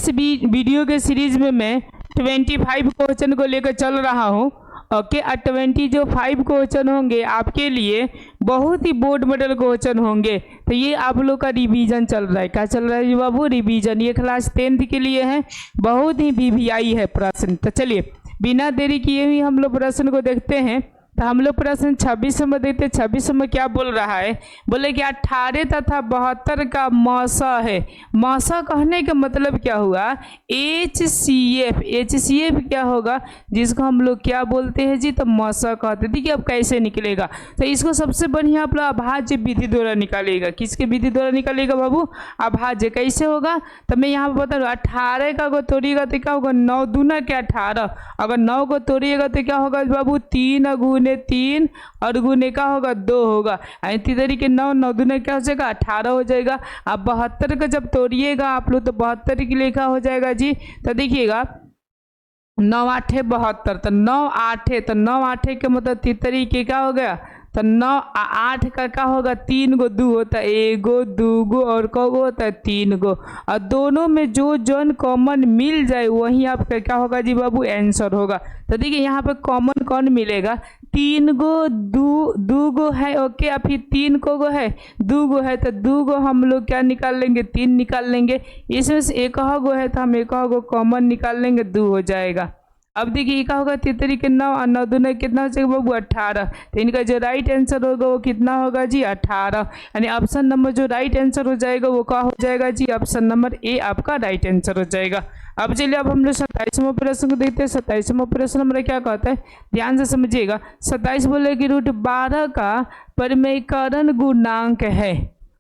इस वीडियो के सीरीज में मैं 25 क्वेश्चन को लेकर चल रहा हूँ। ओके, 20 जो 5 क्वेश्चन होंगे आपके लिए बहुत ही बोर्ड मॉडल क्वेश्चन होंगे। तो ये आप लोग का रिवीजन चल रहा है। क्या चल रहा है जी बाबू? रिवीजन। ये क्लास 10th के लिए है, बहुत ही वीवीआई है प्रश्न। तो चलिए बिना देरी किए हुए हम लोग प्रश्न को देखते हैं। तो हम लोग प्रश्न 26 में देखते हैं। 26 में क्या बोल रहा है? बोले कि 18 तथा 72 का मौसा है। मौसा कहने का मतलब क्या हुआ? HCF। HCF क्या होगा? जिसको हम लोग क्या बोलते हैं जी? तो मौसा कहते हैं। देखिए अब कैसे निकलेगा। तो इसको सबसे बढ़िया आप लोग अभाज्य विधि द्वारा निकालेगा। किसके विधि द्वारा निकालेगा बाबू? अभाज्य। कैसे होगा? तो मैं यहाँ पर बता दूँ, 18 का अगर तोड़िएगा तो क्या होगा? 9 दूना क्या 18। अगर 9 को तोड़िएगा तो क्या होगा बाबू? 3 गुने 3 और गुने का होगा 2 होगा। इसी तरीके 9 9 दूने क्या हो जाएगा? 18 हो जाएगा। अब 72 का जब तोड़िएगा आप लोग तो 72 की लेखा हो जाएगा जी। तो देखिएगा 9 8 72, तो 9 8 तो 9 8 के मतलब 3 के क्या हो गया? तो 9 8 का क्या होगा? 3 गो 2 होता है, 1 गो 2 गो और कौ गो होता है? 3 गो। और दोनों में जो जन कॉमन मिल जाए वही आपका क्या होगा जी बाबू? आंसर होगा। तो देखिए यहाँ पे कॉमन कौन मिलेगा? 3 गो 2 गो है। ओके, अब फिर 3 गो है, 2 गो है, तो 2 गो हम लोग क्या निकाल लेंगे? 3 निकाल लेंगे। इसमें से एक गो है तो हम एक गो कॉमन निकाल लेंगे, 2 हो जाएगा। अब देखिए क्या होगा? 3 के 9 और 9 दूने कितना हो जाएगा बाबू? 18। तो इनका जो राइट आंसर होगा वो कितना होगा जी? 18। यानी ऑप्शन नंबर जो राइट आंसर हो जाएगा वो क्या हो जाएगा जी? ऑप्शन नंबर ए आपका राइट आंसर हो जाएगा। अब चलिए अब हम लोग 27वां प्रश्न को देखते हैं। 27वां प्रश्न हमारा क्या कहता है? ध्यान से समझिएगा। 27 बोले कि √12 का परिमेयकरण गुणांक है।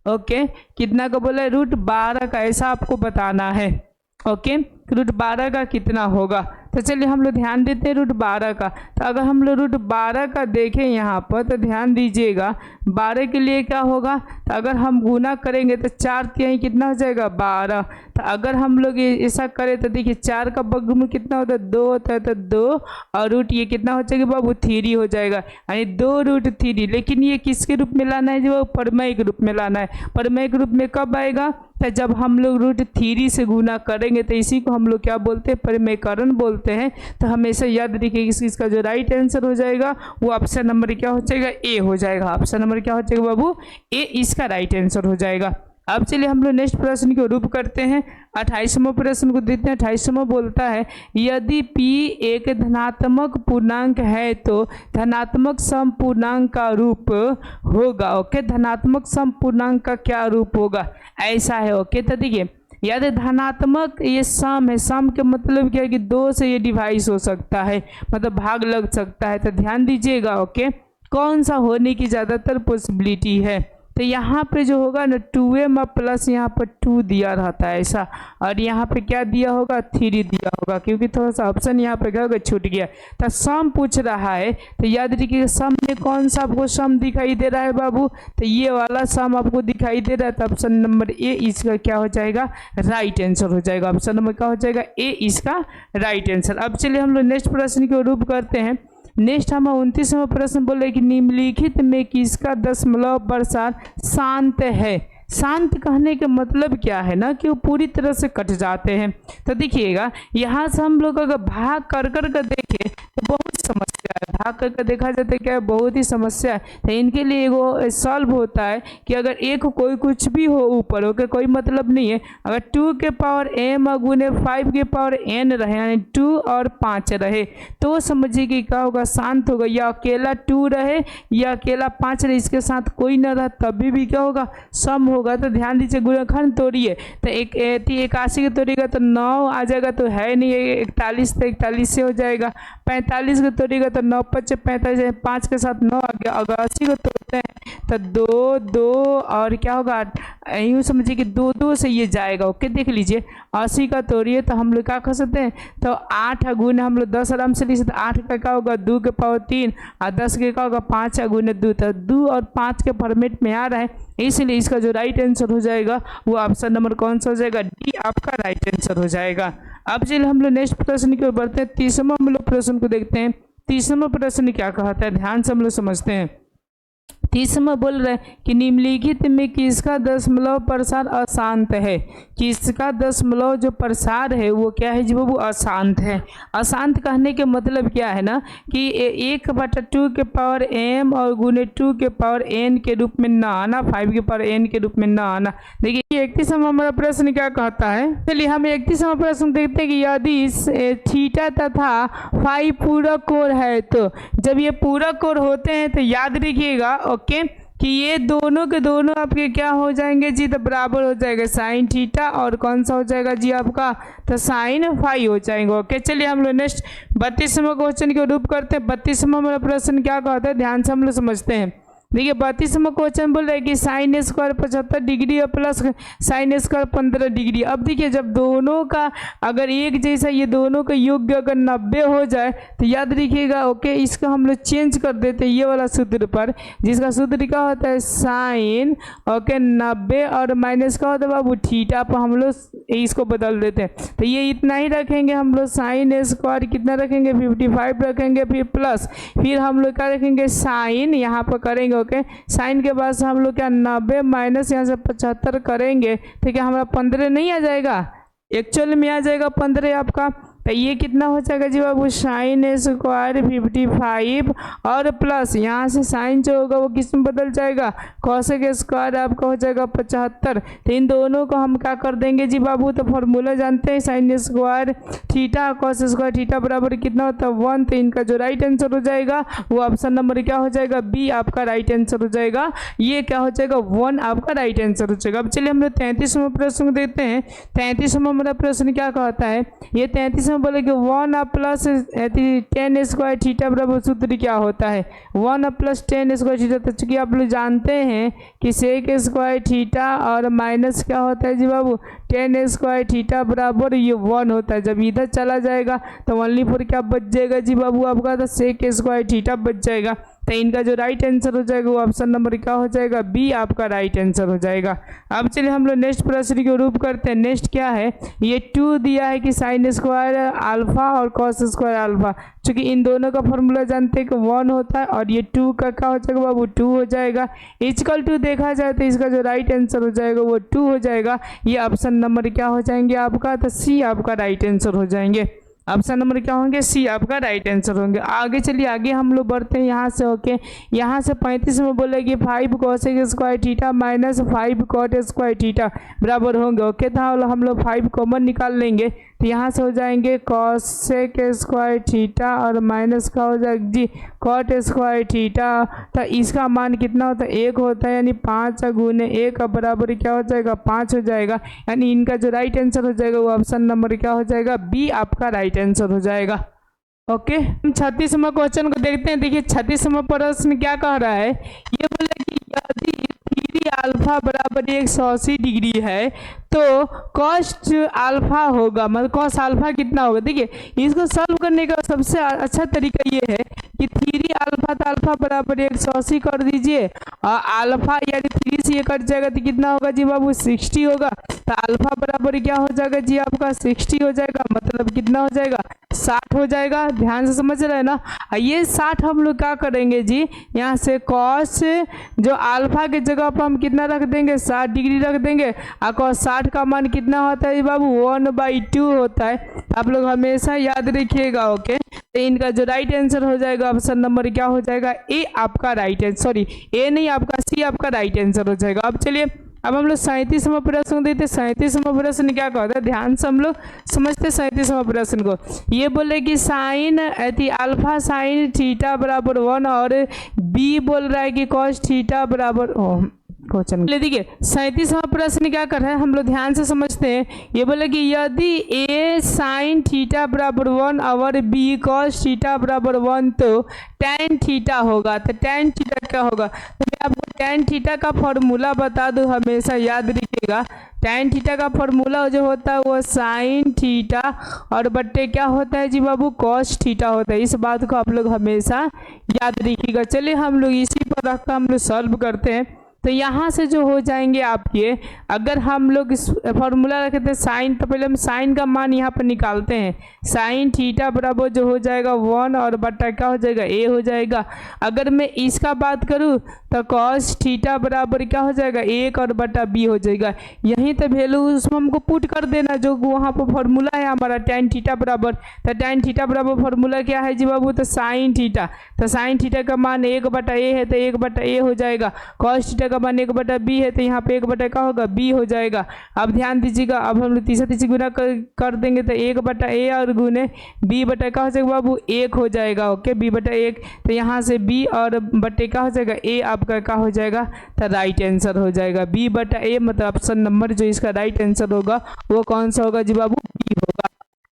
ओके, कितना का बोला है? √12 का, ऐसा आपको बताना है। ओके, √12 का कितना होगा? तो चलिए हम लोग ध्यान देते हैं √12 का। तो अगर हम लोग √12 का देखें यहाँ पर तो ध्यान दीजिएगा, 12 के लिए क्या होगा? तो अगर हम गुना करेंगे तो 4 तिहाई कितना हो जाएगा? 12। तो अगर हम लोग ऐसा करें तो देखिए 4 का वर्गमूल कितना होता है? 2 होता है, तो 2 और रूट ये कितना हो जाएगा बाबू? 3 हो जाएगा। यानी 2√3। लेकिन ये किसके रूप में लाना है जो? परिमेय के रूप में लाना है। परिमेय के रूप में कब आएगा? तो जब हम लोग √3 से गुना करेंगे तो इसी को हम लोग क्या बोलते हैं? परिमेयकरण बोलते हैं। तो हमेशा याद रखिए इसका जो राइट आंसर हो जाएगा वो ऑप्शन नंबर क्या हो जाएगा? ए हो जाएगा। ऑप्शन नंबर क्या हो जाएगा बाबू? ए इसका राइट आंसर हो जाएगा। अब चलिए हम लोग नेक्स्ट प्रश्न को रूप करते हैं। 28वां प्रश्न को देखते हैं। 28वां बोलता है यदि p एक धनात्मक पूर्णांक है तो धनात्मक सम पूर्णांक का रूप होगा। ओके, धनात्मक सम पूर्णांक का क्या रूप होगा? ऐसा है। ओके, तो देखिए यदि धनात्मक ये सम है, सम के मतलब क्या है कि 2 से ये डिवाइस हो सकता है, मतलब भाग लग सकता है। तो ध्यान दीजिएगा। ओके, कौन सा होने की ज़्यादातर पॉसिबिलिटी है? तो यहाँ पे जो होगा ना 2m प्लस यहाँ पर 2 दिया रहता है ऐसा, और यहाँ पे क्या दिया होगा? 3 दिया होगा, क्योंकि थोड़ा सा ऑप्शन यहाँ पे क्या होगा? छूट गया। तो सम पूछ रहा है तो याद रखिए सम में कौन सा आपको सम दिखाई दे रहा है बाबू? तो ये वाला सम आपको दिखाई दे रहा है। तो ऑप्शन नंबर ए इसका क्या हो जाएगा? राइट आंसर हो जाएगा। ऑप्शन नंबर क्या हो जाएगा? ए इसका राइट आंसर। अब चलिए हम लोग नेक्स्ट प्रश्न को रूप करते हैं। नेक्स्ट हम 29वां प्रश्न बोले कि निम्नलिखित में किसका दशमलव प्रसार शांत है? शांत कहने का मतलब क्या है ना कि वो पूरी तरह से कट जाते हैं। तो देखिएगा यहाँ से हम लोग अगर भाग कर देखें तो बहुत समस्या है। भाग कर देखा जाता है क्या? बहुत ही समस्या है। तो इनके लिए वो सॉल्व होता है कि अगर एक कोई कुछ भी हो ऊपर ओके, कोई मतलब नहीं है। अगर 2 के पावर m गुने 5 के पावर n रहे, यानी 2 और 5 रहे, तो समझिए कि क्या होगा? शांत होगा। या अकेला 2 रहे या अकेला 5 रहे, इसके साथ कोई न रहा तभी भी क्या होगा? सम होगा। तो ध्यान दीजिए गुणनखंड तोड़िए तो 81 के तोड़िएगा तो 9 आ जाएगा, तो है नहीं 41, तो 41 से हो जाएगा। 45 को तोड़िएगा तो 9 5 45, 5 के साथ 9 आ गया। अगर 80 को तोड़ते हैं तो 2 2 और क्या होगा? यूँ समझिए कि 2 2 से ये जाएगा। ओके, देख लीजिए 80 का तोड़िए तो हम लोग क्या कर सकते हैं? तो 8 गुने हम लोग 10 आराम से लिख सकते। 8 का क्या होगा? 2 के पावर 3 और 10 के क्या होगा? 5 गुने 2। तो 2 और 5 के फॉर्मेट में आ रहा है, इसलिए इसका जो राइट आंसर हो जाएगा वो ऑप्शन नंबर कौन सा हो जाएगा? डी आपका राइट आंसर हो जाएगा। अब चलिए हम लोग नेक्स्ट प्रश्न की ओर बढ़ते हैं। 30वां हम लोग प्रश्न को देखते हैं। 30वां प्रश्न क्या कहता है? ध्यान से हम लोग समझते हैं। तीसरा बोल रहे हैं कि निम्नलिखित में किसका दशमलव प्रसार अशांत है। किसका दशमलव जो प्रसार है वो क्या है जी बाबू, अशांत है। अशांत कहने के मतलब क्या है ना कि 1/2 के पावर m और गुने 2 के पावर n के रूप में ना आना, 5 के पावर n के रूप में ना आना। देखिए 31वां हमारा प्रश्न क्या कहता है, चलिए हम 31वां प्रश्न देखते हैं कि यदि थीटा तथा फाई पूरक कोण है, तो जब ये पूरक कोण होते हैं तो याद रखिएगा ओके कि ये दोनों के दोनों आपके क्या हो जाएंगे जी, तो बराबर हो जाएगा साइन थीटा और कौन सा हो जाएगा जी आपका, तो साइन फाई हो जाएंगे। ओके चलिए हम लोग नेक्स्ट 32वां क्वेश्चन के रूप करते हैं। 32वां मेरा प्रश्न क्या कहता है, ध्यान से हम लोग समझते हैं। देखिए 32वां क्वेश्चन बोल रहा है कि साइन स्क्वायर 75 डिग्री और प्लस साइन स्क्वायर 15 डिग्री। अब देखिए जब दोनों का अगर एक जैसा ये दोनों का योग अगर 90 हो जाए तो याद रखिएगा ओके, इसका हम लोग चेंज कर देते हैं ये वाला सूत्र पर, जिसका सूत्र क्या होता है साइन ओके 90 और माइनस का होता है बाबू थीटा पर हम लोग इसको बदल देते हैं। तो ये इतना ही रखेंगे हम लोग, साइन स्क्वायर कितना रखेंगे 55 रखेंगे, फिर प्लस फिर हम लोग क्या रखेंगे साइन यहाँ पर करेंगे ओके, साइन के बाद हम लोग क्या 90 माइनस यहाँ से 75 करेंगे, ठीक है हमारा 15 नहीं आ जाएगा, एक्चुअल में आ जाएगा 15 आपका। तो ये कितना हो जाएगा जी बाबू, साइन स्क्वायर 55 और प्लस यहाँ से साइन जो होगा वो किस में बदल जाएगा, कॉसेक स्क्वायर आपका हो जाएगा 75। तो इन दोनों को हम क्या कर देंगे जी बाबू, तो फॉर्मूला जानते हैं sine square theta cos square theta बराबर कितना होता है 1। तो इनका जो राइट आंसर हो जाएगा वो ऑप्शन नंबर क्या हो जाएगा, बी आपका राइट आंसर हो जाएगा। ये क्या हो जाएगा 1 आपका राइट आंसर हो जाएगा। अब चलिए हम लोग 33वां प्रश्न देखते हैं। 33वां मेरा प्रश्न क्या कहता है, ये 33 बोले कि 1 प्लस 10 स्क्वायर थीटा बराबर सूत्र क्या होता है, 1 प्लस 10 स्क्वायर थीटा। तो चूंकि आप लोग जानते हैं कि सेक स्क्वायर थीटा और माइनस क्या होता है जी बाबू 10 स्क्वायर थीटा बराबर ये 1 होता है। जब इधर चला जाएगा तो ओनली फोर क्या बच जाएगा जी बाबू आपका, तो सेक स्क्वायर थीटा बच जाएगा। तो इनका जो राइट आंसर हो जाएगा वो ऑप्शन नंबर क्या हो जाएगा, बी आपका राइट आंसर हो जाएगा। अब चलिए हम लोग नेक्स्ट प्रश्न के रूप करते हैं। नेक्स्ट क्या है, ये 2 दिया है कि साइन स्क्वायर अल्फा और कॉस स्क्वायर अल्फा। चूंकि इन दोनों का फॉर्मूला जानते हैं कि 1 होता है और ये 2 का क्या हो जाएगा बाबू 2 हो जाएगा। इक्वल टू देखा जाए तो इसका जो राइट आंसर हो जाएगा वो 2 हो जाएगा। ये ऑप्शन नंबर क्या हो जाएंगे आपका, तो सी आपका राइट आंसर हो जाएंगे। ऑप्शन नंबर क्या होंगे, सी आपका राइट आंसर होंगे। आगे चलिए आगे हम लोग बढ़ते हैं यहाँ से ओके। यहाँ से 35 में बोलेगी 5 cosec square theta minus 5 cot square theta बराबर होंगे ओके। तो हम लोग 5 कॉमन निकाल लेंगे तो यहाँ से हो जाएंगे कोसेक स्क्वायर थीटा और माइनस का हो जाएगा जी कॉट स्क्वायर थीटा। तो इसका मान कितना होता है 1 होता है, यानी 5 गुने 1 का बराबर क्या हो जाएगा 5 हो जाएगा। यानी इनका जो राइट आंसर हो जाएगा वो ऑप्शन नंबर क्या हो जाएगा, बी आपका राइट आंसर हो जाएगा ओके। हम 36वां क्वेश्चन को देखते हैं। देखिए 36वां प्रश्न क्या कह रहा है, ये बोले कि यदि 3 अल्फा बराबर 180 डिग्री है तो कॉस्ट अल्फा होगा, मतलब कॉस अल्फा कितना होगा। देखिए इसको सॉल्व करने का सबसे अच्छा तरीका ये है कि 3 अल्फा तो अल्फा बराबर 180 कर दीजिए और अल्फा यानी 3 से ये कट जाएगा तो कितना होगा जी बाबू 60 होगा। तो अल्फा बराबर क्या हो जाएगा जी आपका 60 हो जाएगा, मतलब कितना हो जाएगा 60 हो जाएगा। ध्यान से समझ रहे हैं ना। ये 60 हम लोग क्या करेंगे जी, यहाँ से कॉस जो अल्फा के जगह पर हम कितना रख देंगे 60 डिग्री रख देंगे और कॉस 60 का मान कितना होता है बाबू 1/2 होता है। आप लोग हमेशा याद रखिएगा ओके। तो इनका जो राइट आंसर हो जाएगा ऑप्शन नंबर क्या हो जाएगा, ए आपका राइट आंसर, सॉरी ए नहीं आपका सी आपका राइट आंसर हो जाएगा। अब चलिए अब हम लोग 37वां प्रश्न देते। 37वां प्रश्न क्या कहता है, ध्यान से हम लोग समझते 37वां प्रश्न को। ये बोले कि साइन अल्फा साइन थीटा बराबर 1 और बी बोल रहा है कि कॉस थीटा बराबर क्वेश्चन ले। देखिए 37वां प्रश्न क्या कर रहा है, हम लोग ध्यान से समझते हैं। ये बोले कि यदि ए साइन थीटा बराबर 1 और बी कॉस थीटा बराबर 1 तो tan थीटा होगा। तो tan थीटा क्या होगा, तो मैं आपको tan थीटा का फॉर्मूला बता दूं, हमेशा याद रखिएगा। tan थीटा का फॉर्मूला जो होता है वो साइन थीटा और बट्टे क्या होता है जी बाबू कॉस थीटा होता है। इस बात को आप लोग हमेशा याद रखिएगा। चलिए हम लोग इसी पर रखकर हम लोग सॉल्व करते हैं। तो यहाँ से जो हो जाएंगे आपके, अगर हम लोग इस फॉर्मूला रखे थे साइन, तो पहले हम साइन का मान यहाँ पर निकालते हैं। साइन थीटा बराबर जो हो जाएगा 1 और बटा क्या हो जाएगा a हो जाएगा। अगर मैं इसका बात करूँ तो कॉस थीटा बराबर क्या हो जाएगा 1 और बटा b हो जाएगा। यहीं तो वैल्यू उसमें हमको पुट कर देना जो वहाँ पर फॉर्मूला है हमारा tan थीटा बराबर। तो tan थीटा बराबर फॉर्मूला क्या है जी बाबू, तो साइन थीटा। तो साइन थीटा का मान 1 बटा a है तो 1 बटा a हो जाएगा। कॉस थीटा का मान 1 बटा b है तो यहाँ पे 1 बटा क्या होगा b हो जाएगा। अब ध्यान दीजिएगा, अब हम लोग तीसरा तीसरी गुना कर देंगे तो 1 बटा a और गुने b बटा क्या हो जाएगा बाबू 1 हो जाएगा। ओके, b बटा 1, तो यहाँ से b और बटे क्या हो जाएगा a आपका क्या हो जाएगा, तो राइट आंसर हो जाएगा b बटा a। मतलब ऑप्शन नंबर जो इसका राइट आंसर होगा वो कौन सा होगा जी बाबू, b होगा।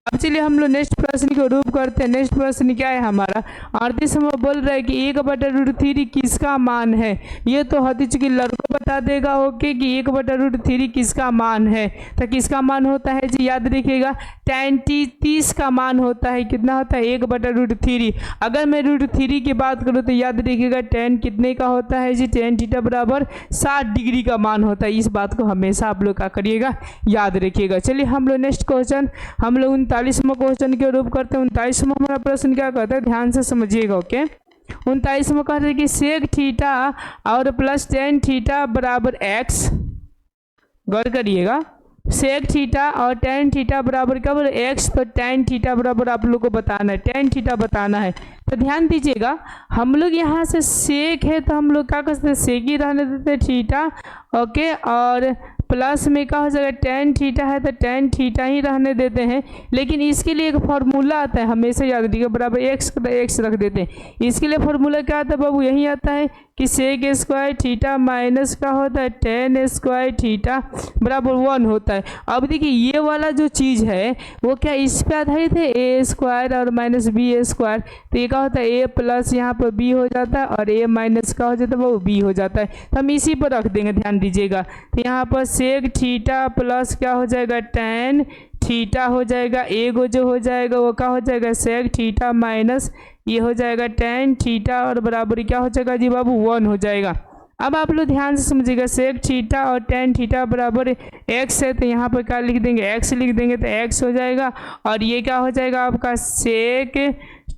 अब चलिए हम लोग नेक्स्ट प्रश्न को रूप करते हैं। नेक्स्ट प्रश्न क्या है हमारा, 38 में बोल रहा है कि 1/√3 किसका मान है। ये तो हती चुकी लड़को बता देगा ओके कि 1/√3 किसका मान है। तो किसका मान होता है जी, याद रखिएगा tan 30 का मान होता है। कितना होता है 1/√3। अगर मैं √3 की बात करूँ तो याद रखिएगा tan कितने का होता है जी, tan थीटा बराबर 60 डिग्री का मान होता है। इस बात को हमेशा आप लोग क्या करिएगा, याद रखिएगा। चलिए हम लोग नेक्स्ट क्वेश्चन, हम लोग 39वां क्वेश्चन के रूप करते हैं। 39वां हमारा प्रश्न क्या कहता है, ध्यान से समझिएगा। ओके, 39वां कहते हैं कि सेक थीटा और प्लस tan थीटा बराबर x, गौर करिएगा, सेक थीटा और tan थीटा बराबर क्या बोले x। तो tan थीटा बराबर आप लोग को बताना है, tan थीटा बताना है। तो ध्यान दीजिएगा, हम लोग यहाँ से सेक है तो हम लोग क्या करते हैं, सेक ही रहने देते हैं थीटा। ओके, और प्लस में क्या हो जाएगा tan थीटा है तो tan थीटा ही रहने देते हैं। लेकिन इसके लिए एक फार्मूला आता है, हमेशा याद रखिएगा, बराबर x तो x रख देते हैं। इसके लिए फार्मूला क्या आता है बाबू, यही आता है कि सेक स्क्वायर थीटा माइनस का होता है tan स्क्वायर थीटा बराबर 1 होता है। अब देखिए ये वाला जो चीज़ है वो क्या इस पे आधारित है, a स्क्वायर और माइनस b स्क्वायर। तो ये क्या होता है a प्लस यहाँ पर b हो जाता है और a माइनस का हो जाता है वो b हो जाता है। तो हम इसी पर रख देंगे, ध्यान दीजिएगा। तो यहाँ पर सेक थीटा प्लस क्या हो जाएगा tan थीटा हो जाएगा, एगो जो हो जाएगा वो क्या हो जाएगा सेक थीटा माइनस ये हो जाएगा tan थीटा और बराबर क्या हो जाएगा जी बाबू 1 हो जाएगा। अब आप लोग ध्यान से समझिएगा, सेक थीटा और tan थीटा बराबर x है तो यहाँ पर क्या लिख देंगे, x लिख देंगे तो x हो जाएगा। और ये क्या हो जाएगा आपका सेक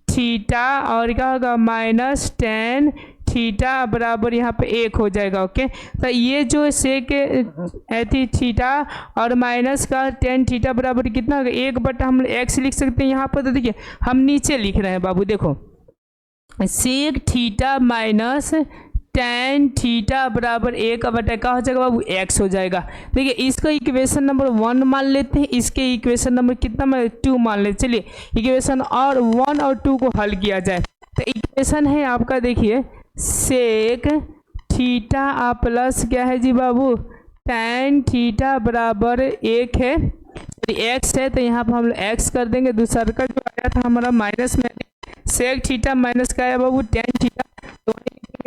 थीटा और क्या होगा माइनस tan थीटा बराबर यहाँ पे 1 हो जाएगा। ओके, तो ये जो सेक थीटा और माइनस का tan थीटा बराबर कितना होगा 1 बटा हम x लिख सकते हैं यहाँ पर। तो देखिए हम नीचे लिख रहे हैं बाबू, देखो sec theta minus tan theta बराबर 1 बटा क्या हो जाएगा बाबू x हो जाएगा। देखिए इसका इक्वेशन नंबर 1 मान लेते हैं, इसके इक्वेशन नंबर कितना मान 2 मान लेते। चलिए इक्वेशन और 1 और 2 को हल किया जाए। तो इक्वेशन है आपका, देखिए सेक थीटा प्लस क्या है जी बाबू tan थीटा बराबर 1 है, x है तो यहाँ पर हम लोग x कर देंगे। दूसरा का जो आया था हमारा माइनस में, सेक थीटा माइनस का आया बाबू tan थीटा, तो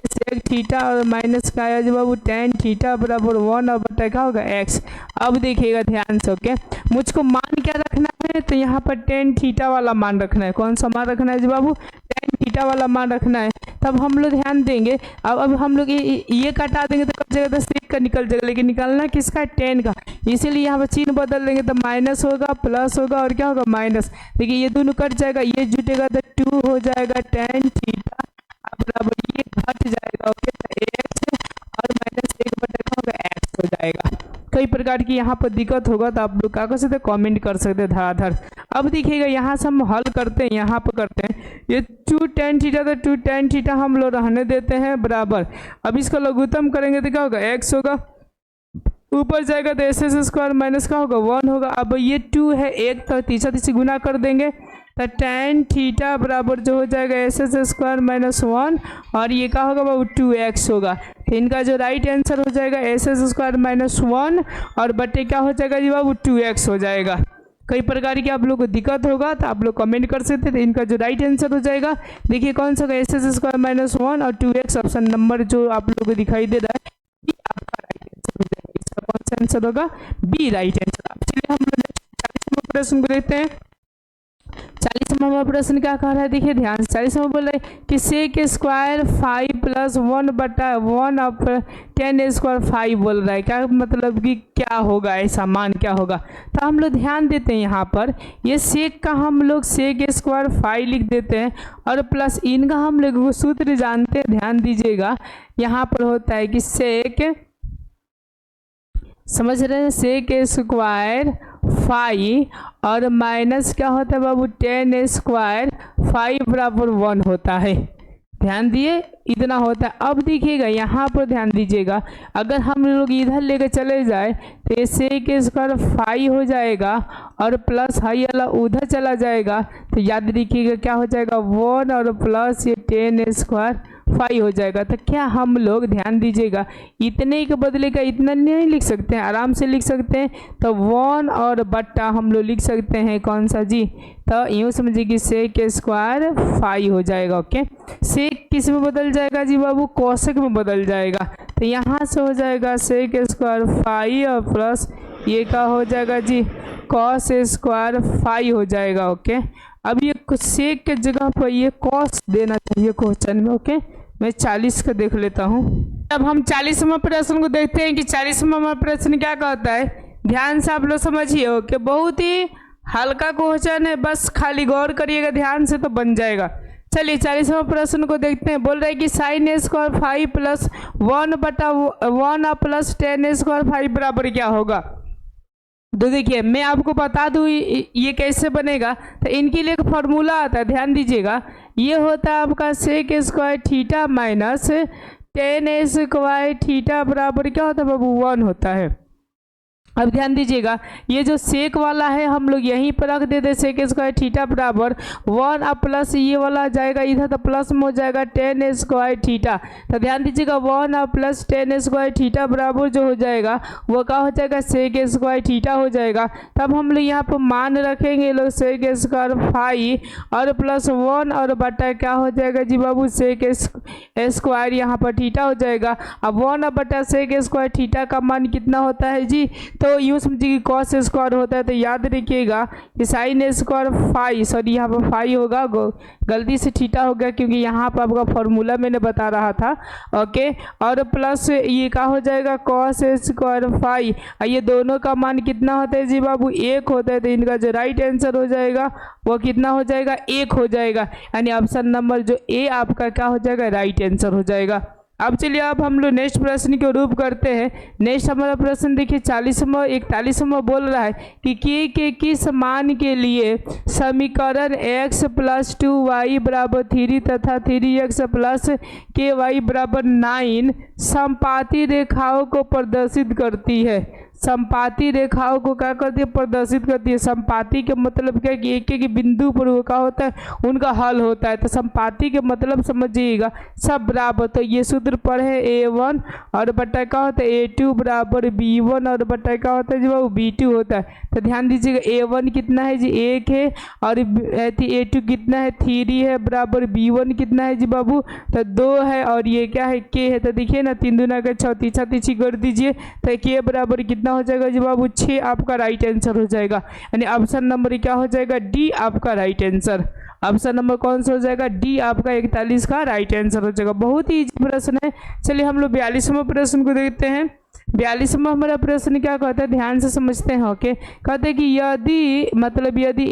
सेक थीटा और माइनस का आया जी बाबू tan थीटा बराबर 1 और बटा क्या होगा x। अब देखिएगा ध्यान से। ओके, मुझको मान क्या रखना है, तो यहाँ पर tan थीटा वाला मान रखना है। कौन सा मान रखना है जी बाबू, tan थीटा वाला मान रखना है। तब हम लोग ध्यान देंगे, अब हम लोग ये काटा देंगे तो कब जगह तो सेक का निकल जाएगा, लेकिन निकालना किसका tan का, इसीलिए यहाँ पर चिन्ह बदल देंगे तो माइनस होगा प्लस होगा और क्या होगा माइनस। देखिए ये दोनों कट जाएगा, ये जुटेगा तो 2 हो जाएगा tan थीटा बराबर ये घट जाएगा। ओके, तो x और माइनस 1 बटा क्या होगा x हो जाएगा। कई प्रकार की यहाँ पर दिक्कत होगा तो आप लोग क्या कर सकते हैं, कमेंट कर सकते हैं धड़ाधड़। अब देखिएगा यहाँ से हम हल करते हैं, यहाँ पर करते हैं ये 2 tan थीटा, तो 2 tan थीटा हम लोग रहने देते हैं बराबर। अब इसका लघुत्तम करेंगे तो क्या होगा x होगा, ऊपर जाएगा तो एस स्क्वायर माइनस का होगा 1 होगा। अब ये 2 है 1 तो तीसरा गुना कर देंगे तो tan थीटा बराबर जो हो जाएगा एस स्क्वायर माइनस 1 और ये क्या होगा बाबू 2x होगा। तो इनका जो राइट आंसर हो जाएगा एस स्क्वायर माइनस 1 और बटे क्या हो जाएगा जी बाबू 2x हो जाएगा। कई प्रकार की आप लोग को दिक्कत होगा तो आप लोग कमेंट कर सकते थे। इनका जो राइट आंसर हो जाएगा देखिए कौन सा होगा एस स्क्वायर माइनस 1 और 2x। ऑप्शन नंबर जो आप लोग को दिखाई दे रहा है बी आपका राइट आंसर हो जाएगा। इसका कौन सा आंसर होगा, बी राइट आंसर। चलिए हम लोग 40वां प्रश्न को देखते हैं। 40वां 40वां प्रश्न क्या कह रहा है, देखिए ध्यान से। 40वां बोल रहा है कि sec square 5 plus 1/1 of 10 square 5 बोल रहा है। क्या मतलब कि क्या होगा, ऐसा मान क्या होगा। तो हम लोग ध्यान देते हैं यहाँ पर, ये सेक का हम लोग सेक स्क्वायर 5 लिख देते हैं और प्लस इनका हम लोग सूत्र जानते हैं। ध्यान दीजिएगा, यहाँ पर होता है कि सेक, समझ रहे हैं, सेक स्क्वायर 5 और माइनस क्या होता है बाबू 10 स्क्वायर 5 बराबर 1 होता है। ध्यान दिए, इतना होता है। अब देखिएगा यहाँ पर ध्यान दीजिएगा, अगर हम लोग इधर लेकर चले जाए तो ये सेक स्क्वायर 5 हो जाएगा और प्लस हाई वाला उधर चला जाएगा, तो याद रखिएगा क्या हो जाएगा 1 और प्लस ये 10 स्क्वायर 5 हो जाएगा। तो क्या हम लोग ध्यान दीजिएगा, इतने के बदले का इतना नहीं लिख सकते हैं, आराम से लिख सकते हैं। तो 1 और बट्टा हम लोग लिख सकते हैं कौन सा जी, तो यूँ समझिए कि सेक स्क्वायर 5 हो जाएगा। ओके, सेक किस में बदल जाएगा जी बाबू, कोसेक में बदल जाएगा। तो यहाँ से हो जाएगा सेक स्क्वायर 5 और प्लस ये क्या हो जाएगा जी कॉस स्क्वायर 5 हो जाएगा। ओके, अब ये सेक के जगह पर ये कॉस देना चाहिए क्वेश्चन में। ओके, मैं 40 का देख लेता हूँ। अब हम 40वां प्रश्न को देखते हैं कि 40वां प्रश्न क्या कहता है। ध्यान से आप लोग समझिए कि बहुत ही हल्का क्वेश्चन है, बस खाली गौर करिएगा ध्यान से तो बन जाएगा। चलिए 40वां प्रश्न को देखते हैं। बोल रहे हैं कि साइन स्क्वायर 5 प्लस 1/1 और प्लस 10 स्क्वायर 5 बराबर क्या होगा। तो देखिए मैं आपको बता दूँ ये कैसे बनेगा। तो इनके लिए एक फॉर्मूला आता है, ध्यान दीजिएगा। ये होता है आपका sec square theta minus 10 square theta बराबर क्या होता है बाबू 1 होता है। अब ध्यान दीजिएगा, ये जो सेक वाला है हम लोग यहीं पर रख देते, सेक स्क्वायर थीटा बराबर 1 और प्लस ये वाला जाएगा इधर, तो प्लस में हो जाएगा 10 स्क्वायर थीटा। तो ध्यान दीजिएगा 1 और प्लस 10 स्क्वायर थीटा बराबर जो हो जाएगा वो क्या हो जाएगा सेक स्क्वायर थीटा हो जाएगा। तब हम लोग यहाँ पर मान रखेंगे लोग सेक स्क्वायर 5 और प्लस 1 और बटा क्या हो जाएगा जी बाबू सेक स्क्वायर यहाँ पर थीटा हो जाएगा। अब 1 और बटा सेक स्क्वायर थीटा का मान कितना होता है जी, तो यूँ समझिए कि कॉस स्क्वायर होता है। तो याद रखिएगा कि साइन स्क्वायर 5, सॉरी यहाँ पर 5 होगा, गलती से थीटा हो गया क्योंकि यहाँ पर आपका फॉर्मूला मैंने बता रहा था। ओके, और प्लस ये क्या हो जाएगा कॉस स्क्वायर 5, ये दोनों का मान कितना होता है जी बाबू 1 होता है। तो इनका जो राइट आंसर हो जाएगा वो कितना हो जाएगा 1 हो जाएगा, यानी ऑप्शन नंबर जो ए आपका क्या हो जाएगा राइट आंसर हो जाएगा। अब चलिए अब हम लोग नेक्स्ट प्रश्न के रूप करते हैं। नेक्स्ट हमारा प्रश्न देखिए 41वां बोल रहा है कि के किस मान के लिए समीकरण x + 2y = 3 तथा 3x + ky = 9 समपाती रेखाओं को प्रदर्शित करती है। समपाती रेखाओं को क्या करती है प्रदर्शित करती है। समपाती के मतलब क्या है कि एक एक बिंदु पर वो क्या होता है उनका हल होता है। तो समपाती के मतलब समझिएगा सब बराबर। तो ये सूत्र पढ़े A1 और बटा क्या होता है A2 बराबर B1 और बटा क्या होता है जी बाबू B2 होता है। तो ध्यान दीजिएगा A1 कितना है जी 1 है और A2 कितना है 3 है बराबर B1 कितना है जी बाबू तो 2 है और ये क्या है K है। तो देखिए ना 3 दूना का 6 तीछा तीछी कर दीजिए तो K बराबर कितना हो जाएगा जी बाबू 6 आपका राइट आंसर हो जाएगा। यानी ऑप्शन नंबर क्या हो जाएगा डी आपका राइट आंसर। ऑप्शन नंबर कौन सा हो जाएगा डी आपका 41 का राइट आंसर हो जाएगा। बहुत ही इजी प्रश्न है। चलिए हम लोग 42वां प्रश्न को देखते हैं। 42वां हमारा प्रश्न क्या कहता है ध्यान से समझते हैं। ओके, कहते हैं कि यदि मतलब यदि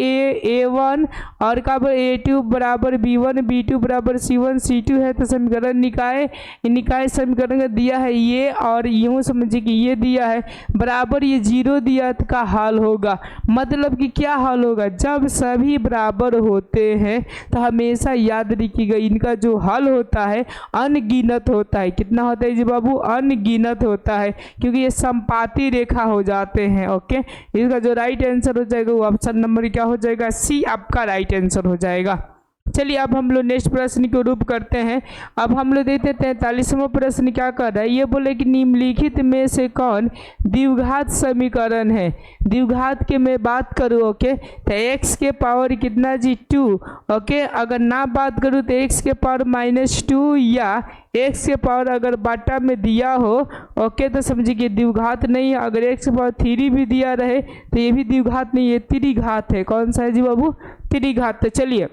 A1 और का A2 बराबर B1 B2 बराबर C1 C2 है तो समीकरण निकाय समीकरण दिया है ये और यूँ समझिए कि ये दिया है बराबर ये 0 दिया का हल होगा। मतलब कि क्या हल होगा जब सभी बराबर होते हैं तो हमेशा याद रखिएगा इनका जो हल होता है अनगिनत होता है। कितना होता है जी बाबू अनगिनत होता है क्योंकि ये समपाती रेखा हो जाते हैं। ओके, इसका जो राइट आंसर हो जाएगा वो ऑप्शन नंबर क्या हो जाएगा सी आपका राइट आंसर हो जाएगा। चलिए अब हम लोग नेक्स्ट प्रश्न को रूप करते हैं। अब हम लोग देखते हैं 43वां प्रश्न क्या कर रहा है। ये बोले कि निम्नलिखित में से कौन द्विघात समीकरण है। द्विघात के मैं बात करूँ ओके तो x के पावर कितना जी 2। ओके, अगर ना बात करूँ तो x के पावर -2 या x के पावर अगर बाटा में दिया हो ओके तो समझिए कि द्विघात नहीं है। अगर x के पावर 3 भी दिया रहे तो ये भी द्विघात नहीं है त्रिघात है। कौन सा है जी बाबू त्रिघात। तो चलिए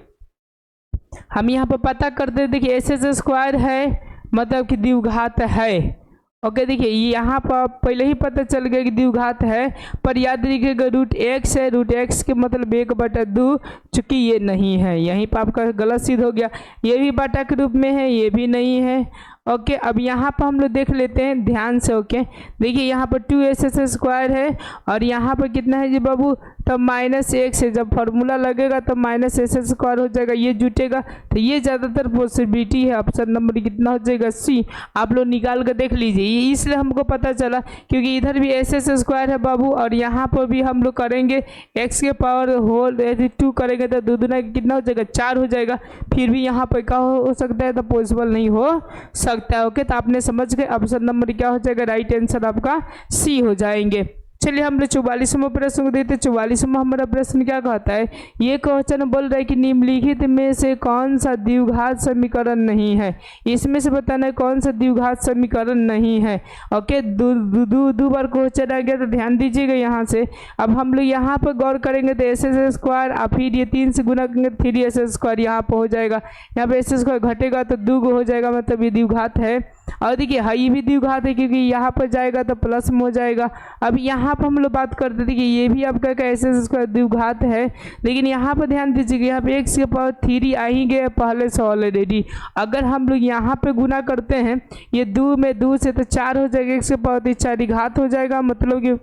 हम यहाँ पर पता करते हैं। देखिए एस एस स्क्वायर है मतलब कि द्विघात है। ओके देखिए यहाँ पर पहले ही पता चल गया कि द्विघात है, पर याद रखिएगा रूट एक्स है, रूट एक्स के मतलब 1/2, चूँकि ये नहीं है, यहीं पर आपका गलत सिद्ध हो गया। ये भी बाटा के रूप में है, ये भी नहीं है। ओके अब यहाँ पर हम लोग देख लेते हैं ध्यान से। ओके देखिए यहाँ पर 2s स्क्वायर है और यहाँ पर कितना है जी बाबू, तब -x है। जब फार्मूला लगेगा तब -s स्क्वायर हो जाएगा, ये जुटेगा। तो ये ज़्यादातर पॉसिबिलिटी है। ऑप्शन नंबर कितना हो जाएगा, सी। आप लोग निकाल कर देख लीजिए। ये इसलिए हमको पता चला क्योंकि इधर भी एस स्क्वायर है बाबू और यहाँ पर भी हम लोग करेंगे x के पावर होल 2 करेंगे तो 2 दूना कितना हो जाएगा, 4 हो जाएगा। फिर भी यहाँ पर क्या हो सकता है, तो पॉसिबल नहीं हो सकता है। ओके तो आपने समझ गए ऑप्शन नंबर क्या हो जाएगा, राइट आंसर आपका सी हो जाएंगे। चलिए हम लोग 44वां प्रश्न को देखते हैं। 44वां हमारा प्रश्न क्या कहता है, ये क्वेश्चन बोल रहा है कि निम्नलिखित में से कौन सा द्विघात समीकरण नहीं है। इसमें से बताना है कौन सा द्विघात समीकरण नहीं है। ओके दो बार क्वेश्चन आ गया तो ध्यान दीजिएगा यहाँ से। अब हम लोग यहाँ पर गौर करेंगे तो एस एस स्क्वायर और फिर ये 3 से गुना करेंगे 3s स्क्वायर यहाँ पर हो जाएगा। यहाँ पर एस स्क्वायर घटेगा तो 2 हो जाएगा, मतलब ये द्विघात है। और देखिए हाँ ये भी द्विघात है क्योंकि यहाँ पर जाएगा तो प्लस में हो जाएगा। अब यहाँ पर हम लोग बात करते थे कि ये भी आपका कैसे इसका द्विघात है, लेकिन यहाँ पर ध्यान दीजिएगा यहाँ पे x के पावर 3 आ ही गए पहले से ऑलरेडी। अगर हम लोग यहाँ पे गुना करते हैं ये 2 में 2 से तो 4 हो जाएगा, x के पावर 4 घात हो जाएगा, मतलब कि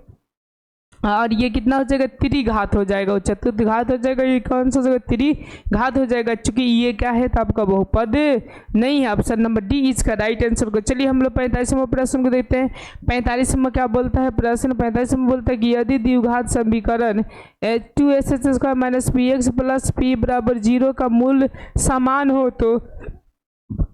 और ये कितना हो जाएगा, त्रिघात हो जाएगा, चतुर्घात हो जाएगा। ये कौन सा हो जाएगा, त्रिघात हो जाएगा। चूंकि ये क्या है तो आपका बहुपद नहीं है। ऑप्शन नंबर डी इसका राइट आंसर को। चलिए हम लोग 45वां प्रश्न को देखते हैं। 45वां क्या बोलता है प्रश्न, 45वां बोलता है कि यदि द्विघात समीकरण 2s square minus px plus p बराबर 0 का मूल समान हो तो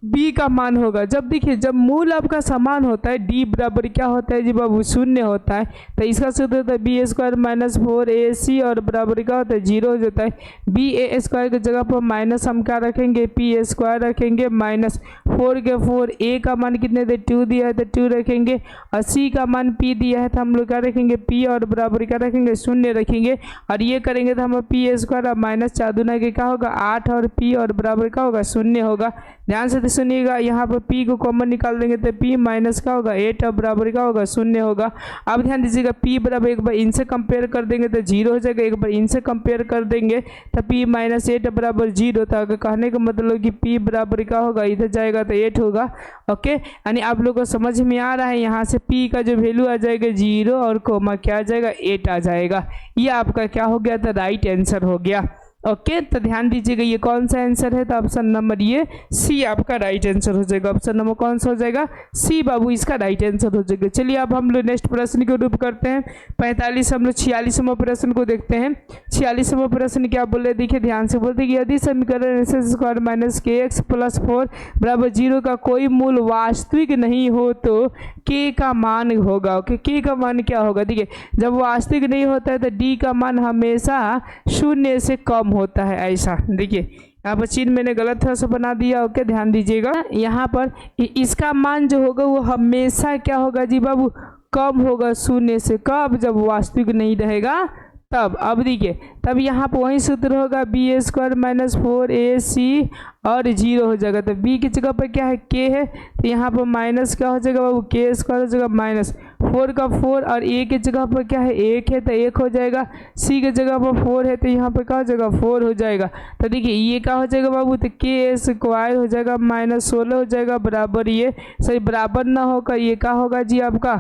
b का मान होगा। जब देखिए जब मूल आपका समान होता है d बराबर क्या होता है जी बाबू, 0 होता है। तो इसका सूत्र होता है बी स्क्वायर माइनस 4ac और बराबर क्या होता है 0 हो जाता है। बी ए स्क्वायर की जगह पर माइनस हम क्या रखेंगे, पी स्क्वायर रखेंगे माइनस 4 के 4, a का मान कितने दे 2 दिया है तो 2 रखेंगे और c का मान p दिया है तो हम लोग क्या रखेंगे p और बराबर क्या रखेंगे 0 रखेंगे। और ये करेंगे तो हम पी स्क्वायर और माइनस 4 दूना के क्या होगा 8 और p और बराबर क्या होगा 0 होगा। ध्यान से सुनिएगा यहाँ पर p को कॉमन निकाल देंगे तो p माइनस का होगा 8 और बराबर का होगा 0 होगा। अब ध्यान दीजिएगा p बराबर एक बार इनसे कंपेयर कर देंगे तो 0 हो जाएगा, एक बार इनसे कंपेयर कर देंगे तो p माइनस 8 बराबर 0 था। कहने का मतलब कि p बराबर का होगा इधर जाएगा तो 8 होगा। ओके यानी आप लोगों को समझ में आ रहा है, यहाँ से p का जो वैल्यू आ जाएगा 0 और कोमा क्या आ जाएगा 8 आ जाएगा। ये आपका क्या हो गया था, राइट आंसर हो गया। ओके तो ध्यान दीजिएगा ये कौन सा आंसर है, तो ऑप्शन नंबर ये सी आपका राइट आंसर हो जाएगा। ऑप्शन नंबर कौन सा हो जाएगा, सी बाबू इसका राइट आंसर हो जाएगा। चलिए अब हम लोग नेक्स्ट प्रश्न को रूप करते हैं। 45 हम लोग 46वां प्रश्न को देखते हैं। 46वां प्रश्न क्या बोले देखिए ध्यान से, बोलते कि यदि समीकरण एस स्क्वायर माइनस के एक्स प्लस 4 बराबर 0 का कोई मूल वास्तविक नहीं हो तो के का मान होगा। ओके के का मान क्या होगा, देखिए जब वास्तविक नहीं होता है तो डी का मान हमेशा 0 से कम होता है। ऐसा देखिए यहाँ पर चिन्ह मैंने गलत थोड़ा सा बना दिया। ओके ध्यान दीजिएगा यहाँ पर इसका मान जो होगा वो हमेशा क्या होगा जी बाबू, कम होगा 0 से। कब, जब वास्तविक नहीं रहेगा तब। अब देखिए तब यहाँ पर वही सूत्र होगा बी स्क्वायर माइनस 4ac और 0 हो जाएगा। तो b की जगह पर क्या है k है तो यहाँ पर माइनस क्या हो जाएगा बाबू, k स्क्वायर हो जाएगा माइनस 4 का 4 और a की जगह पर क्या है 1 है तो 1 हो जाएगा। c की जगह पर 4 है तो यहाँ पर क्या हो जाएगा 4 हो जाएगा। तो देखिए ये क्या हो जाएगा बाबू, तो k स्क्वायर हो जाएगा माइनस 16 हो जाएगा बराबर, ये सही बराबर ना होकर ये क्या होगा जी आपका,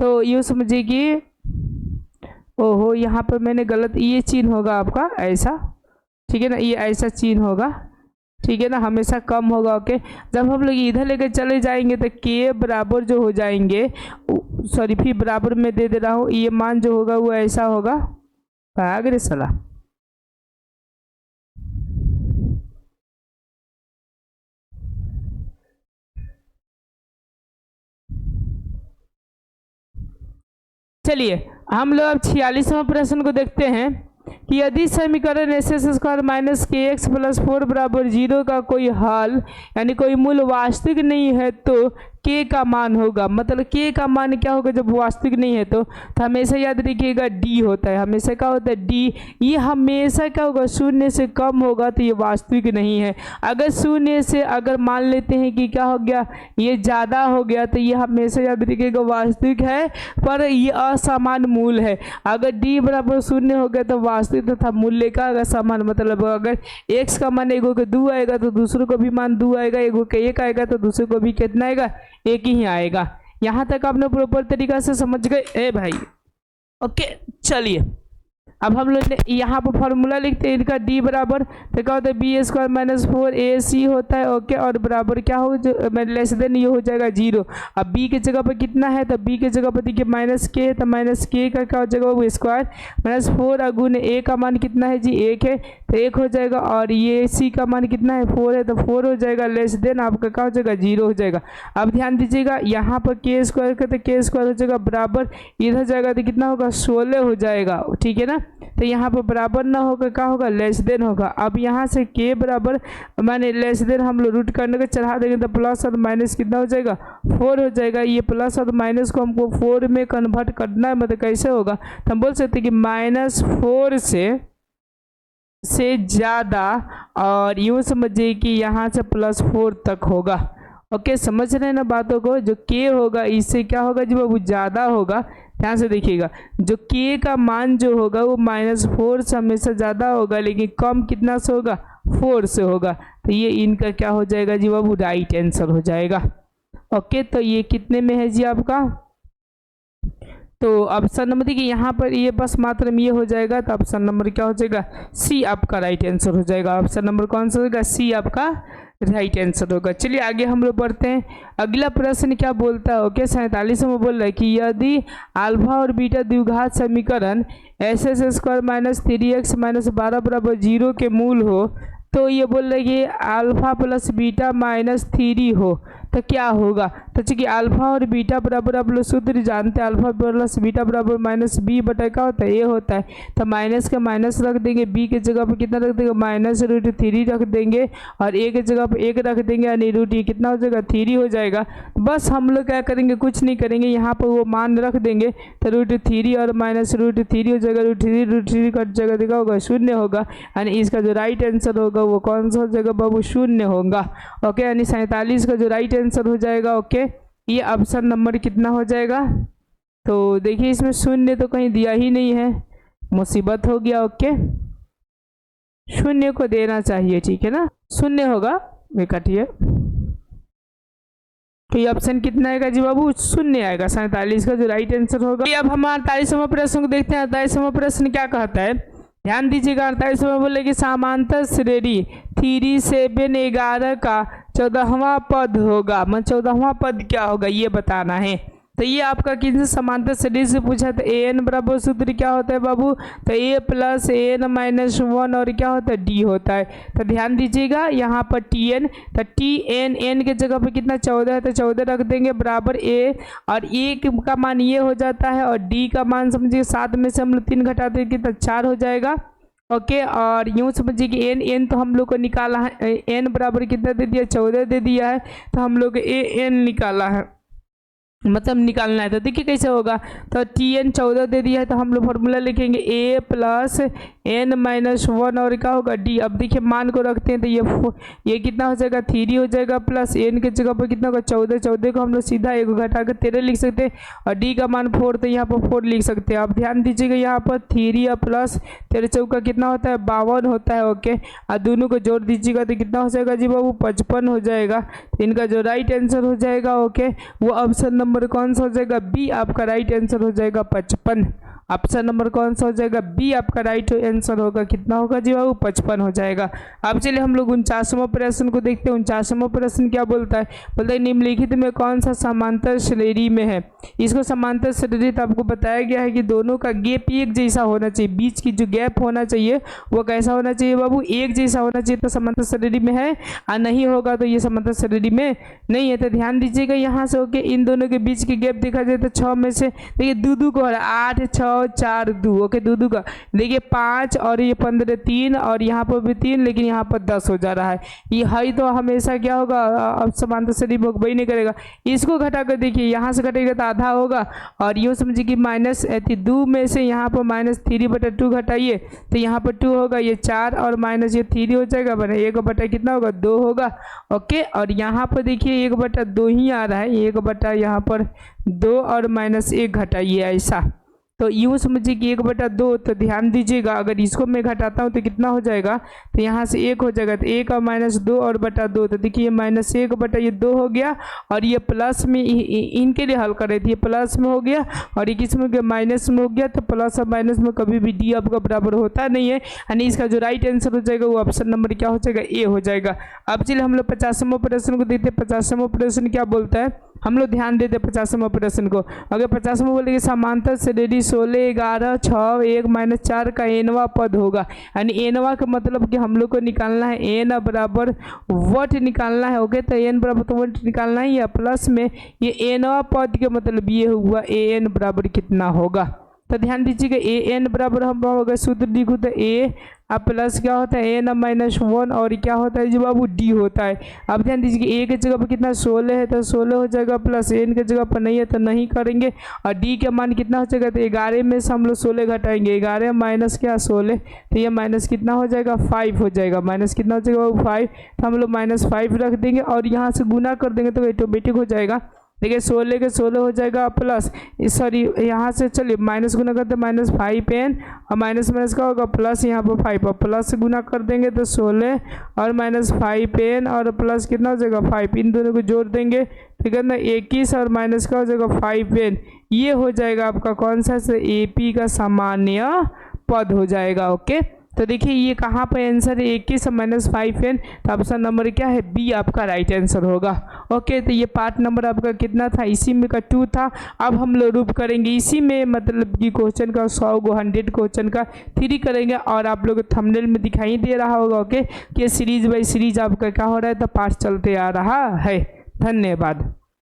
तो ये समझिए कि ओहो यहाँ पर मैंने गलत, ये चिन्ह होगा आपका ऐसा, ठीक है ना, ये ऐसा चिन्ह होगा, ठीक है ना, हमेशा कम होगा। ओके जब हम लोग इधर लेकर चले जाएंगे तो के बराबर जो हो जाएंगे, सॉरी फिर बराबर में दे रहा हूँ, ये मान जो होगा वो ऐसा होगा। आगे सला चलिए हम लोग अब 46वां प्रश्न को देखते हैं कि यदि समीकरण एस स्क्वायर माइनस के एक्स प्लस 4 बराबर 0 का कोई हल यानी कोई मूल वास्तविक नहीं है तो के का मान होगा, मतलब के का मान क्या होगा जब वास्तविक नहीं है तो हमेशा याद रखिएगा डी होता है, हमेशा क्या होता है डी। ये हमेशा क्या होगा शून्य से कम होगा तो ये वास्तविक नहीं है। अगर शून्य से अगर मान लेते हैं कि क्या हो गया ये ज़्यादा हो गया तो ये हमेशा याद रखिएगा वास्तविक है, पर ये असमान मूल है। अगर डी बराबर शून्य हो गया तो वास्तविक तथा मूल्य का अगर समान, मतलब अगर x का मान एगो के 2 आएगा तो दूसरों को भी मान 2 आएगा, एगो के 1 आएगा तो दूसरे को भी कितना आएगा 1 ही आएगा। यहाँ तक आपने प्रॉपर तरीका से समझ गए ए भाई। ओके चलिए अब हम लोग यहाँ पर फॉर्मूला लिखते हैं इनका डी बराबर तो क्या होता है बी स्क्वायर माइनस 4ac होता है। ओके और बराबर क्या हो जो लेस देन ये हो जाएगा 0। अब बी की जगह पर कितना है तो बी की जगह पर देखिए माइनस के है तो माइनस के का क्या हो जाएगा वो स्क्वायर माइनस 4 गुने ए का मान कितना है जी 1 है तो 1 हो जाएगा, और ये सी का मान कितना है 4 है तो 4 हो जाएगा, लेस देन आपका क्या हो जाएगा 0 हो जाएगा। अब ध्यान दीजिएगा यहाँ पर के स्क्वायर का तो के स्क्वायर हो जाएगा बराबर इधर जाएगा तो कितना होगा 16 हो जाएगा, ठीक है ना। तो यहाँ पर बराबर ना होगा क्या होगा लेस देन होगा। अब यहाँ से के बराबर माने लेस देन हम लोग रूट करने के चढ़ा देंगे तो प्लस और माइनस कितना हो जाएगा 4 हो जाएगा। ये प्लस और माइनस को हमको 4 में कन्वर्ट करना है, मतलब कैसे होगा तो हम बोल सकते हैं कि -4 से ज़्यादा, और यूँ समझिए कि यहाँ से +4 तक होगा। ओके समझ रहे हैं ना बातों को। जो के होगा इससे क्या होगा जी वो ज़्यादा होगा, ध्यान से देखिएगा जो के का मान जो होगा वो -4 से हमेशा ज़्यादा होगा, लेकिन कम कितना से होगा 4 से होगा। तो ये इनका क्या हो जाएगा जी बाबू राइट आंसर हो जाएगा। ओके तो ये कितने में है जी आपका, तो ऑप्शन नंबर देखिए यहाँ पर ये बस मात्र में ये हो जाएगा, तो ऑप्शन नंबर क्या हो जाएगा सी आपका राइट आंसर हो जाएगा। ऑप्शन नंबर कौन सा होगा सी आपका राइट आंसर होगा। चलिए आगे हम लोग बढ़ते हैं। अगला प्रश्न क्या बोलता है ओके 47 में बोल रहा है कि यदि अल्फा और बीटा द्विघात समीकरण SS² माइनस 3x माइनस 12 बराबर 0 के मूल हो तो ये बोल रहे कि अल्फा प्लस बीटा माइनस 3 हो तो क्या होगा। तो चूँकि अल्फा और बीटा बराबर आप लोग सूत्र जानते हैं, अल्फा प्लस बीटा बराबर माइनस बी बटा क्या होता है ए होता है, तो माइनस का माइनस रख देंगे, बी के जगह पर कितना रख देंगे -√3 रख देंगे, और ए के जगह पर 1 रख देंगे, यानी रूट ये कितना हो जाएगा 3 हो जाएगा। बस हम लोग क्या करेंगे कुछ नहीं करेंगे, यहाँ पर वो मान रख देंगे तो √3 और -√3 हो जाएगा, √3 कट जाएगा देखा होगा 0 होगा, यानी इसका जो राइट आंसर होगा वो कौन सा हो जाएगा बाबू 0 होगा। ओके यानी 47 का जो राइट आंसर हो जाएगा। ओके ये ऑप्शन नंबर कितना हो जाएगा, तो देखिए इसमें 0 तो कहीं दिया ही नहीं है, मुसीबत हो गया। ओके 0 को देना चाहिए, ठीक है ना 0 होगा वे काटिए। तो ये ऑप्शन कितना आएगा जी बाबू 0 आएगा, 47 का जो राइट आंसर होगा। अब हम 48वां प्रश्न को देखते हैं। 48वां प्रश्न क्या कहता है, ध्यान दीजिएगा। 48 में बोले कि समांतर श्रेणी 3 7 11 का 14वां पद होगा, मतलब 14वां पद क्या होगा ये बताना है। तो ये आपका किसी समांतर श्रेणी से पूछा तो an बराबर सूत्र क्या होता है बाबू, तो a प्लस an-1 और क्या होता है d होता है। तो ध्यान दीजिएगा यहाँ पर tn, तो tn n के जगह पर कितना 14 है तो 14 रख देंगे बराबर a, और a का मान ये हो जाता है, और d का मान समझिए 7 में से हम लोग 3 घटाते हैं कितना 4 हो जाएगा। ओके और यूँ समझिए कि n तो हम लोग को निकाला है, n बराबर कितना दे दिया 14 दे दिया है, तो हम लोग an निकाला है, मतलब निकालना है। तो देखिए कैसे होगा, तो tn 14 दे दिया है तो हम लोग फॉर्मूला लिखेंगे a प्लस n-1 और क्या होगा d। अब देखिए मान को रखते हैं तो ये कितना हो जाएगा 3 हो जाएगा, प्लस n के जगह पर कितना होगा 14, 14 को हम लोग सीधा 1 घटा कर 13 लिख सकते हैं, और d का मान 4 तो यहाँ पर 4 लिख सकते हैं। अब ध्यान दीजिएगा यहाँ पर 3 और प्लस 13 चौका कितना होता है 52 होता है। ओके और दोनों को जोड़ दीजिएगा तो कितना हो जाएगा जी बाबू 55 हो जाएगा। तो इनका जो राइट आंसर हो जाएगा ओके वो ऑप्शन नंबर कौन सा हो जाएगा बी आपका राइट आंसर हो जाएगा 55। ऑप्शन नंबर कौन सा हो जाएगा बी आपका राइट आंसर होगा, कितना होगा जी बाबू 55 हो जाएगा। अब चलिए हम लोग 49वां प्रश्न को देखते हैं। 49वां प्रश्न क्या बोलता है, बोलता है निम्नलिखित में कौन सा समांतर श्रेणी में है। इसको समांतर श्रेणी तो आपको बताया गया है कि दोनों का गैप एक जैसा होना चाहिए, बीच की जो गैप होना चाहिए वो कैसा होना चाहिए बाबू एक जैसा होना चाहिए, तो समांतर श्रेणी में है, और नहीं होगा तो ये समांतर श्रेणी में नहीं है। तो ध्यान दीजिएगा यहाँ से ओके इन दोनों के बीच की गैप देखा जाए तो 6 में से देखिए 2 को 8 6 9 4 2, ओके 2 2 का देखिए 5 और ये 15 3 और यहाँ पर भी 3, लेकिन यहाँ पर 10 हो जा रहा है। ये है तो हमेशा क्या होगा, अब समांतर से रिमूव वही नहीं करेगा। इसको घटा कर देखिए, यहाँ से घटेगा तो आधा होगा, और यूँ समझिए कि -2 में से यहाँ पर -3/2 घटाइए तो यहाँ पर 2 होगा, ये 4 और माइनस ये 3 हो जाएगा, बने 1/, कितना होगा 2 होगा, ओके। और यहाँ पर देखिए 1/2 ही आ रहा है, 1/ यहाँ पर 2 और -1 घटाइए ऐसा, तो यूँ समझिए कि 1/2। तो ध्यान दीजिएगा, अगर इसको मैं घटाता हूँ तो कितना हो जाएगा, तो यहाँ से 1 हो जाएगा, तो 1 और -2 और बटा 2, तो देखिए -1/2 हो गया, और ये प्लस में इनके लिए हल कर रहे थे, ये प्लस में हो गया और ये किस में हो गया, माइनस में हो गया। तो प्लस और माइनस में कभी भी डी आपका बराबर होता नहीं है, यानी इसका जो राइट आंसर हो जाएगा वो ऑप्शन नंबर क्या हो जाएगा, ए हो जाएगा। अब चलिए हम लोग 50वां प्रश्न को देखते हैं। 50वां प्रश्न क्या बोलता है, हम लोग ध्यान देते 50वां प्रश्न को। अगर 50वां बोलेंगे समांतर श्रेणी 16 11 6 1 -4 का एनवा पद होगा, यानी एनवा का मतलब कि हम लोग को निकालना है एन बराबर वट निकालना है, ओके। तो एन बराबर तो वट निकालना ही है, प्लस में ये एनवा पद के मतलब ये हुआ ए एन बराबर कितना होगा। तो ध्यान दीजिएगा, ए एन बराबर हम अगर सूत्र लिखूँ तो ए अब प्लस क्या होता है एन -1 और क्या होता है जी बाबू, डी होता है। अब ध्यान दीजिए ए के जगह पर कितना 16 है तो 16 हो जाएगा, प्लस एन के जगह पर नहीं है तो नहीं करेंगे, और डी का मान कितना हो जाएगा, तो 11 में से हम लोग 16 घटाएंगे, 11 माइनस क्या 16, तो ये माइनस कितना हो जाएगा 5 हो जाएगा, माइनस कितना हो जाएगा 5, तो हम लोग -5 रख देंगे और यहाँ से गुना कर देंगे तो ऑटोमेटिक हो जाएगा। देखिए 16 के 16 हो जाएगा, प्लस सॉरी यहाँ से चलिए माइनस गुना करते -5n और माइनस माइनस का होगा प्लस, यहाँ पर 5 और प्लस से गुना कर देंगे तो 16 और -5n और प्लस कितना हो जाएगा 5, इन दोनों को जोड़ देंगे ठीक है ना, 21 और माइनस का हो जाएगा 5n। ये हो जाएगा आपका कौन सा से AP का सामान्य पद हो जाएगा, ओके। तो देखिए ये कहाँ पर आंसर है, 21 और -5n, तो ऑप्शन नंबर क्या है, बी आपका राइट आंसर होगा, ओके। तो ये पार्ट नंबर आपका कितना था, इसी में का 2 था। अब हम लोग रूप करेंगे इसी में, मतलब कि क्वेश्चन का 100 को 100 क्वेश्चन का 3 करेंगे, और आप लोग थंबनेल में दिखाई दे रहा होगा, ओके, कि सीरीज बाई सीरीज आपका क्या हो रहा है, तो पार्ट चलते आ रहा है। धन्यवाद।